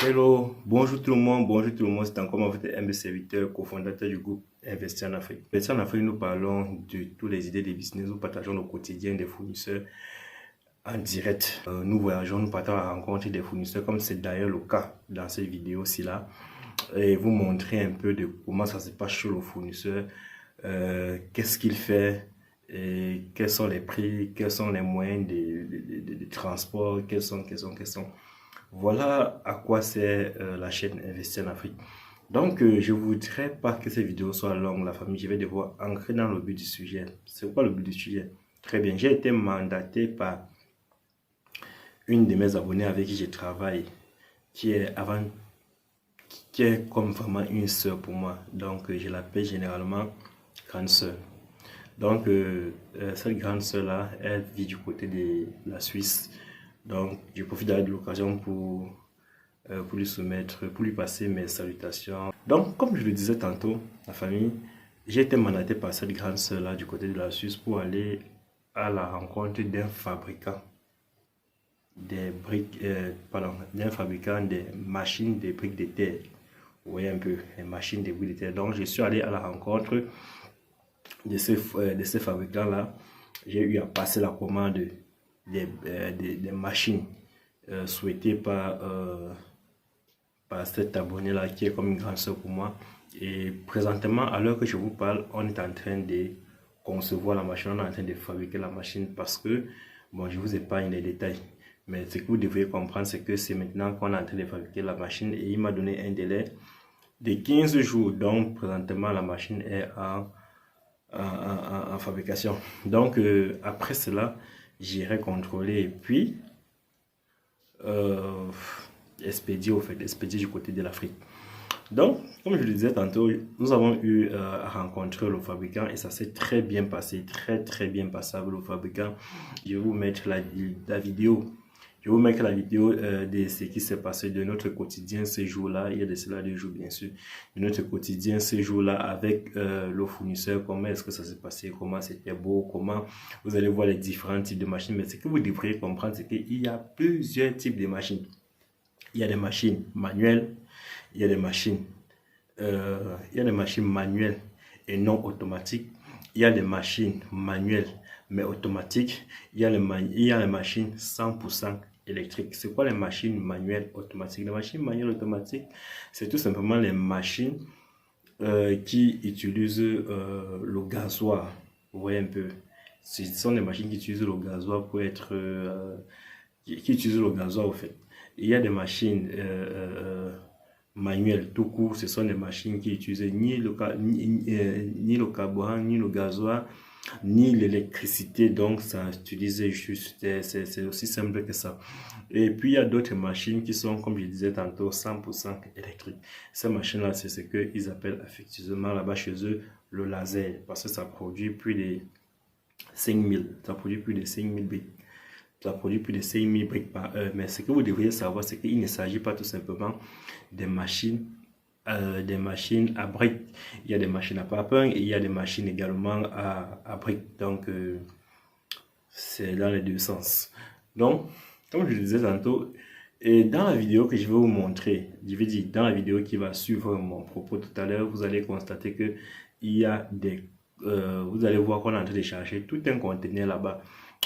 Hello, bonjour tout le monde, c'est encore votre MB serviteur, cofondateur du groupe Investir en Afrique. Investir en Afrique, nous parlons de toutes les idées de business, nous partageons le quotidien des fournisseurs en direct. Nous voyageons, nous partons à la rencontre des fournisseurs, comme c'est d'ailleurs le cas dans cette vidéo-ci là, et vous montrer un peu de comment ça se passe chez le fournisseur, qu'est-ce qu'il fait, et quels sont les prix, quels sont les moyens de transport, quels sont. Voilà à quoi sert la chaîne Investir en Afrique. Donc, je voudrais pas que cette vidéo soit longue, la famille. Je vais devoir ancrer dans le but du sujet. C'est quoi le but du sujet? Très bien. J'ai été mandaté par une de mes abonnées avec qui je travaille, qui est avant, qui est comme vraiment une sœur pour moi. Donc, je l'appelle généralement grande sœur. Donc, cette grande sœur-là, elle vit du côté de la Suisse. Donc, je profite de l'occasion pour lui soumettre, pour lui passer mes salutations. Donc, comme je le disais tantôt, la famille, j'ai été mandaté par cette grande sœur-là du côté de la Suisse pour aller à la rencontre d'un fabricant des briques, d'un fabricant des machines des briques de terre. Vous voyez un peu, les machines des briques de terre. Donc, je suis allé à la rencontre de ces fabricants-là. J'ai eu à passer la commande des machines souhaitées par cet abonné-là qui est comme une grande soeur pour moi. Et présentement, à l'heure que je vous parle, on est en train de concevoir la machine, on est en train de fabriquer la machine parce que, bon, je vous épargne les détails. Mais ce que vous devriez comprendre, c'est que c'est maintenant qu'on est en train de fabriquer la machine et il m'a donné un délai de 15 jours. Donc, présentement, la machine est en fabrication. Donc, après cela, j'irai contrôler et puis expédier du côté de l'Afrique. Donc, comme je le disais tantôt, nous avons eu à rencontrer le fabricant et ça s'est très bien passé, très bien passable le fabricant. Je vais vous mettre la vidéo. Je vais vous mettre la vidéo de ce qui s'est passé de notre quotidien ces jours-là. Il y a de cela 2 jours, bien sûr. De notre quotidien ces jours-là avec le fournisseur. Comment est-ce que ça s'est passé? Comment c'était beau? Comment vous allez voir les différents types de machines. Mais ce que vous devriez comprendre, c'est qu'il y a plusieurs types de machines. Il y a des machines manuelles. Il y a des machines manuelles et non automatiques. Il y a des machines manuelles mais automatiques. Il y a les machines 100% électriques. C'est quoi les machines manuelles automatiques? Les machines manuelles automatiques, c'est tout simplement les machines qui utilisent le gasoil. Vous voyez un peu. Ce sont les machines qui utilisent le gasoil pour être... qui utilisent le gasoil au fait. Il y a des machines manuelles tout court, ce sont des machines qui utilisent ni le carburant, ni le gasoil, ni l'électricité, donc ça utilise juste, c'est aussi simple que ça. Et puis il y a d'autres machines qui sont, comme je disais tantôt, 100% électriques. Ces machines-là, c'est ce qu'ils appellent effectivement là-bas chez eux le laser, parce que ça produit plus de 5000, ça produit plus de 5000 briques. Ça produit plus de 5000 briques par heure. Mais ce que vous devriez savoir, c'est qu'il ne s'agit pas tout simplement des machines à briques. Il y a des machines à papier et il y a des machines également à briques. Donc, c'est dans les deux sens. Donc, comme je le disais tantôt, et dans la vidéo que je vais vous montrer, je vais dire, dans la vidéo qui va suivre mon propos tout à l'heure, vous allez constater que il y a vous allez voir qu'on est en train de chercher tout un conteneur là-bas.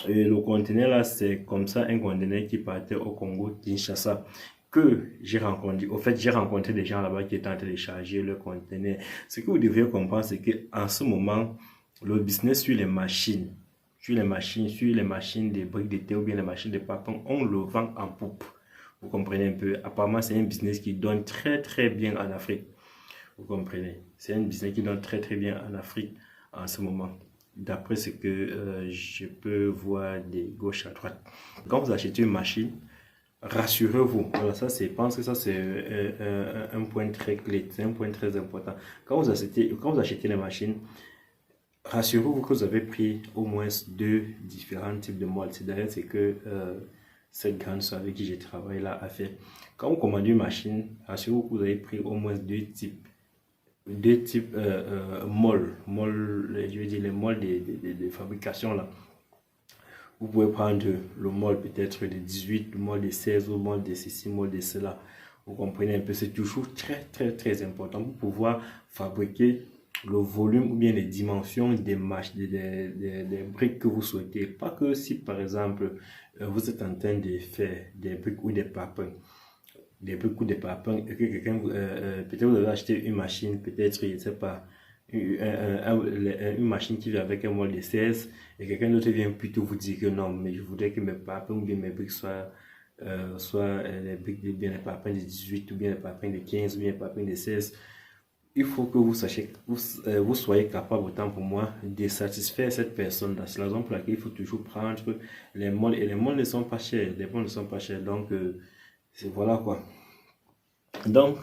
Et le conteneur là, c'est comme ça un conteneur qui partait au Congo, Kinshasa, que j'ai rencontré. Au fait, j'ai rencontré des gens là-bas qui étaient en train de charger le conteneur. Ce que vous devriez comprendre, c'est qu'en ce moment, le business sur les machines, sur les machines des briques de terre ou bien les machines de papier, on le vend en poupe. Vous comprenez un peu. Apparemment, c'est un business qui donne très bien en Afrique. Vous comprenez. C'est un business qui donne très bien en Afrique en ce moment. D'après ce que je peux voir de gauche à droite. Quand vous achetez une machine, rassurez-vous. Voilà, ça c'est, je pense que ça c'est un point très clé, c'est un point très important. Quand vous achetez les machines, rassurez-vous que vous avez pris au moins 2 différents types de molles. C'est d'ailleurs ce que cette grande soeur avec qui je travaille là a fait. Quand vous commandez une machine, rassurez-vous que vous avez pris au moins deux types molles, je veux dire les molles de fabrication là. Vous pouvez prendre le molle peut-être de 18, le molle de 16, ou le molle de ceci, le molle de cela. Vous comprenez un peu, c'est toujours très important pour pouvoir fabriquer le volume ou bien les dimensions des briques que vous souhaitez. Pas que si par exemple vous êtes en train de faire des briques ou des papins, et que quelqu'un, peut-être vous avez acheté une machine, peut-être, je ne sais pas, une machine qui vient avec un molde de 16 et quelqu'un d'autre vient plutôt vous dire que non, mais je voudrais que mes papins ou bien mes briques soient les briques bien les papins de 18 ou bien les papins de 15 ou bien les papins de 16. Il faut que vous sachiez, vous soyez capable autant pour moi de satisfaire cette personne-là. C'est la raison pour laquelle il faut toujours prendre les molles et les molles ne sont pas chers. Les molles ne sont pas chers. Donc, c'est voilà quoi. Donc,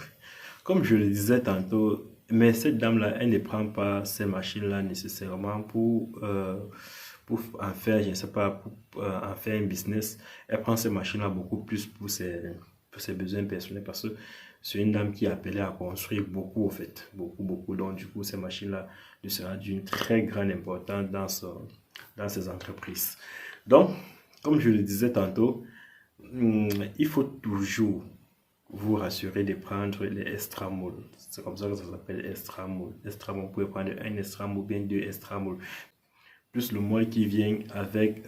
comme je le disais tantôt, mais cette dame-là, elle ne prend pas ces machines-là nécessairement pour en faire, je ne sais pas, pour en faire un business. Elle prend ces machines-là beaucoup plus pour ses besoins personnels parce que c'est une dame qui est appelée à construire beaucoup, en fait. Beaucoup. Donc, du coup, ces machines-là lui sera d'une très grande importance dans ses entreprises. Donc, comme je le disais tantôt, il faut toujours vous rassurer de prendre les extra-molles. C'est comme ça que ça s'appelle extra-molle. Extra-molle, vous pouvez prendre un extra-molle ou bien deux extra-molles. Plus le molle qui vient avec,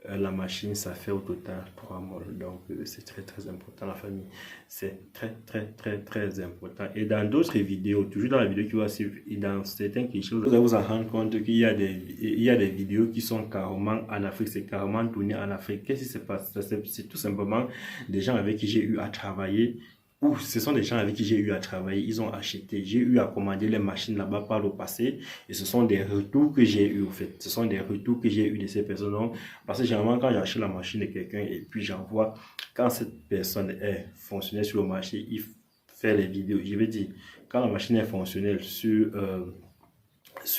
la machine, ça fait au total 3 molles. Donc, c'est très important, la famille. C'est très important. Et dans d'autres vidéos, toujours dans la vidéo qui va suivre, et dans certaines choses, vous allez vous en rendre compte qu'il y a des vidéos qui sont carrément en Afrique. C'est carrément tourné en Afrique. Qu'est-ce qui se passe? C'est tout simplement des gens avec qui j'ai eu à travailler. Ou ce sont des gens avec qui j'ai eu à travailler, ils ont acheté, j'ai eu à commander les machines là-bas par le passé et ce sont des retours que j'ai eu en fait. Ce sont des retours que j'ai eu de ces personnes. Donc, parce que généralement quand j'achète la machine de quelqu'un et puis j'envoie, quand cette personne est fonctionnelle sur le marché, il fait les vidéos. Je veux dire, quand la machine est fonctionnelle sur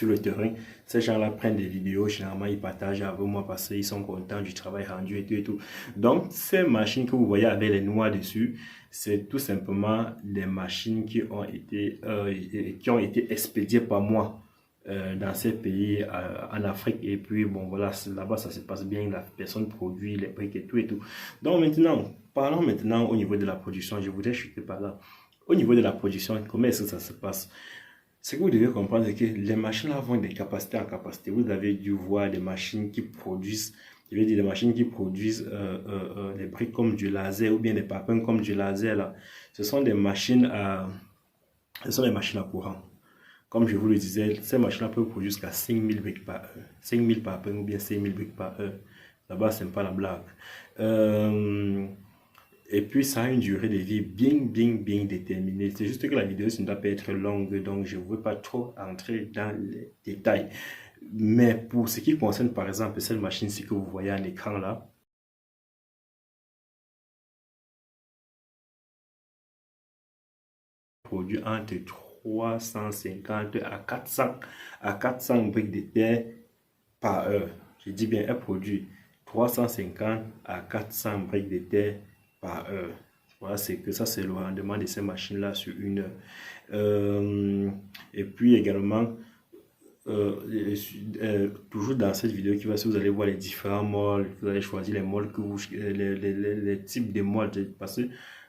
le terrain, ces gens-là prennent des vidéos, généralement ils partagent avec moi parce qu'ils sont contents du travail rendu et tout. Donc, ces machines que vous voyez avec les noix dessus, c'est tout simplement des machines qui ont été expédiées par moi dans ces pays en Afrique. Et puis, bon, voilà, là-bas, ça se passe bien, la personne produit les briques et tout. Donc, parlons maintenant au niveau de la production. Je voudrais chuter par là. Au niveau de la production, comment est-ce que ça se passe? Ce que vous devez comprendre, c'est que les machines là vont de capacité en capacité. Vous avez dû voir des machines qui produisent, je veux dire des machines qui produisent des briques comme du laser ou bien des papins comme du laser là. Ce sont des machines à courant. Comme je vous le disais, ces machines-là peuvent produire jusqu'à 5000 briques par heure. 5000 papins ou bien 5000 briques par heure. Là-bas, c'est pas la blague. Et puis, ça a une durée de vie bien déterminée. C'est juste que la vidéo, ça ne doit pas être longue, donc je ne veux pas trop entrer dans les détails. Mais pour ce qui concerne, par exemple, cette machine-ci que vous voyez à l'écran là, produit entre 350 à 400 briques de terre par heure. Je dis bien, elle produit 350 à 400 briques de terre par heure. Voilà, c'est le rendement de ces machines-là sur une heure. Et puis également, toujours dans cette vidéo qui va suivre, vous allez voir les différents molles, vous allez choisir les molles les types de molles, parce que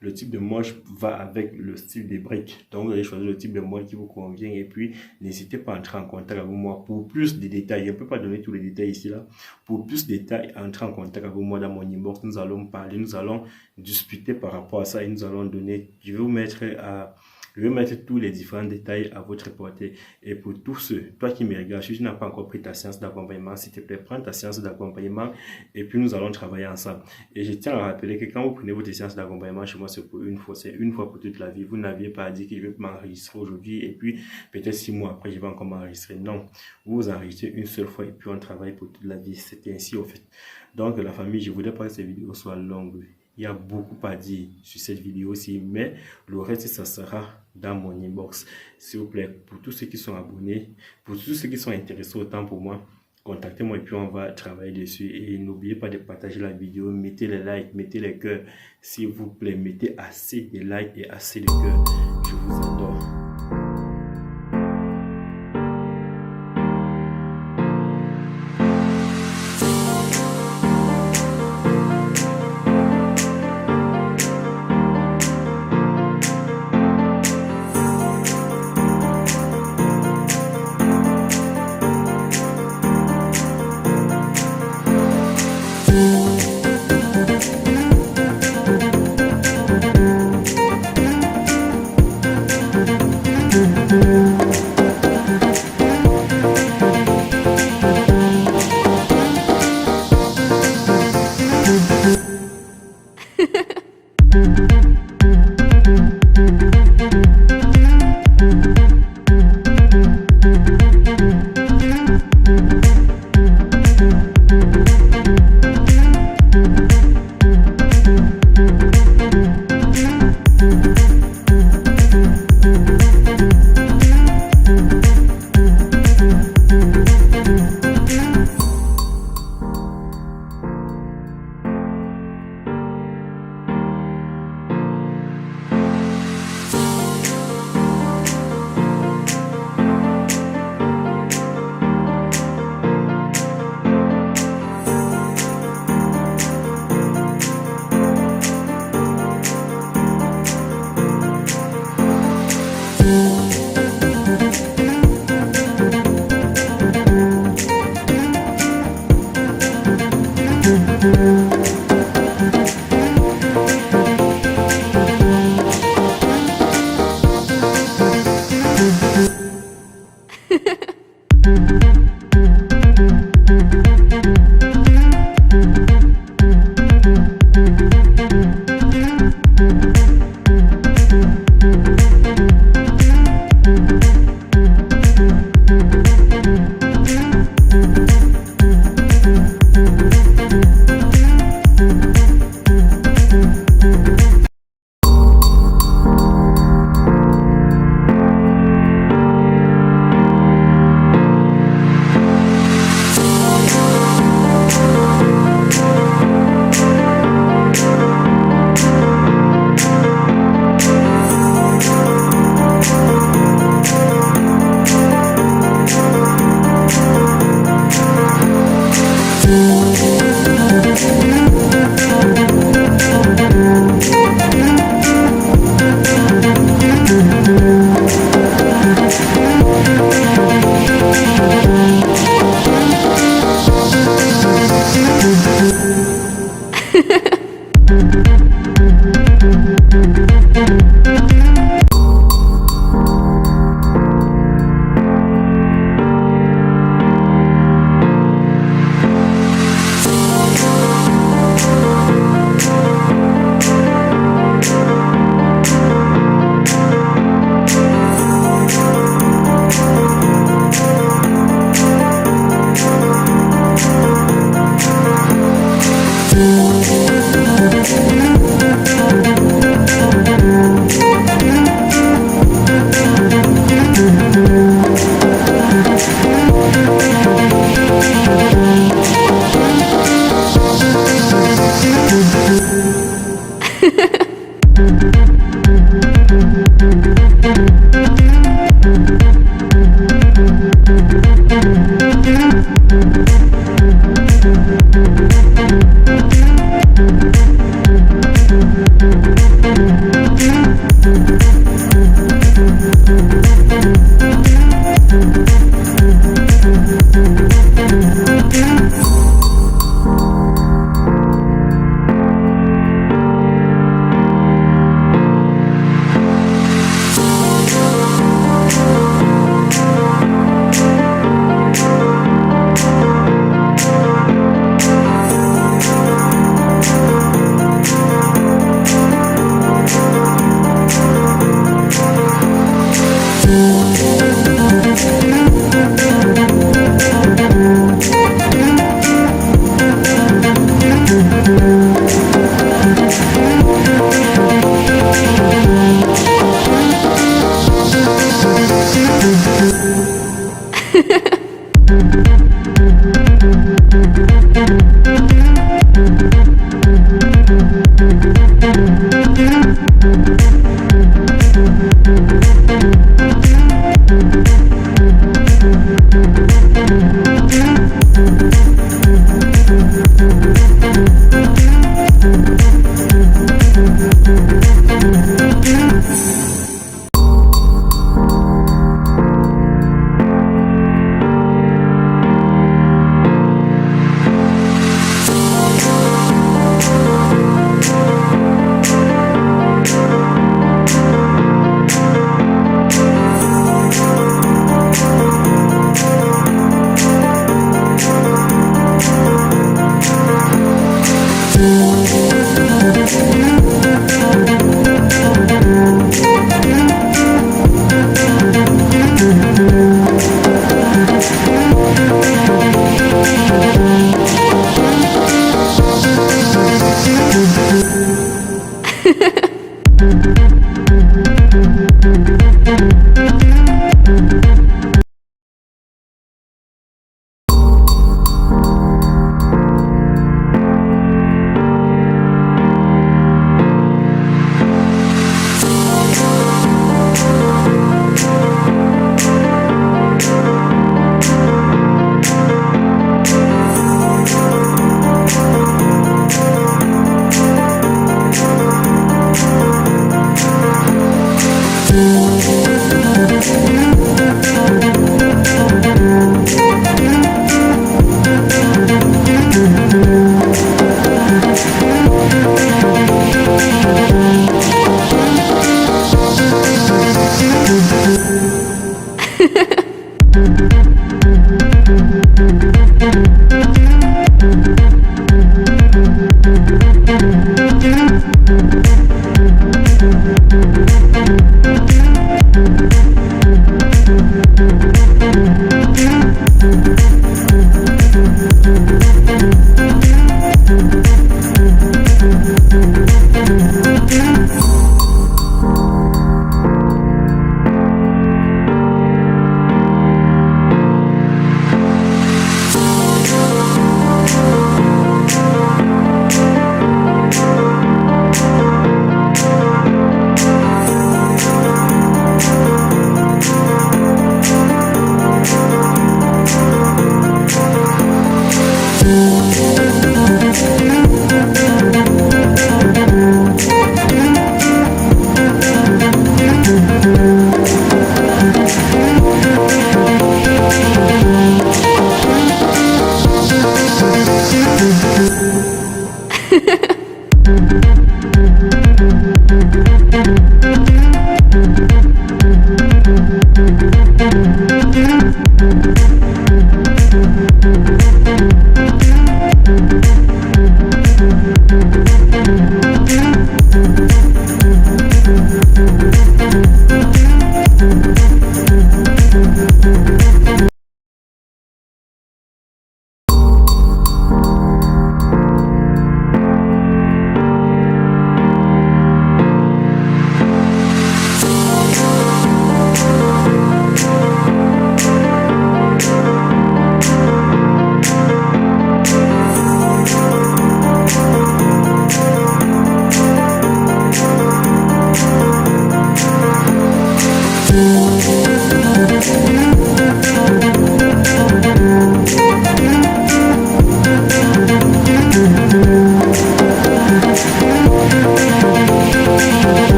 le type de molle va avec le style des briques. Donc vous allez choisir le type de molle qui vous convient et puis n'hésitez pas à entrer en contact avec moi pour plus de détails. Je ne peux pas donner tous les détails ici là. Pour plus de détails, entrez en contact avec moi dans mon inbox. Nous allons parler, nous allons discuter par rapport à ça et nous allons donner. Je vais mettre tous les différents détails à votre portée. Et pour tous ceux, toi qui me regardes, si tu n'as pas encore pris ta séance d'accompagnement, s'il te plaît, prends ta séance d'accompagnement et puis nous allons travailler ensemble. Et je tiens à rappeler que quand vous prenez votre séance d'accompagnement chez moi, c'est pour une fois, c'est une fois pour toute la vie. Vous n'aviez pas dit que je vais m'enregistrer aujourd'hui et puis peut-être 6 mois après, je vais encore m'enregistrer. Non, vous vous enregistrez une seule fois et puis on travaille pour toute la vie. C'est ainsi au fait. Donc la famille, je ne voudrais pas que cette vidéo soit longue. Il y a beaucoup à dire sur cette vidéo-ci, mais le reste, ça sera dans mon inbox. S'il vous plaît, pour tous ceux qui sont abonnés, pour tous ceux qui sont intéressés autant pour moi, contactez-moi et puis on va travailler dessus. Et n'oubliez pas de partager la vidéo, mettez les likes, mettez les cœurs. S'il vous plaît, mettez assez de likes et assez de cœurs. Je vous adore. Thank you.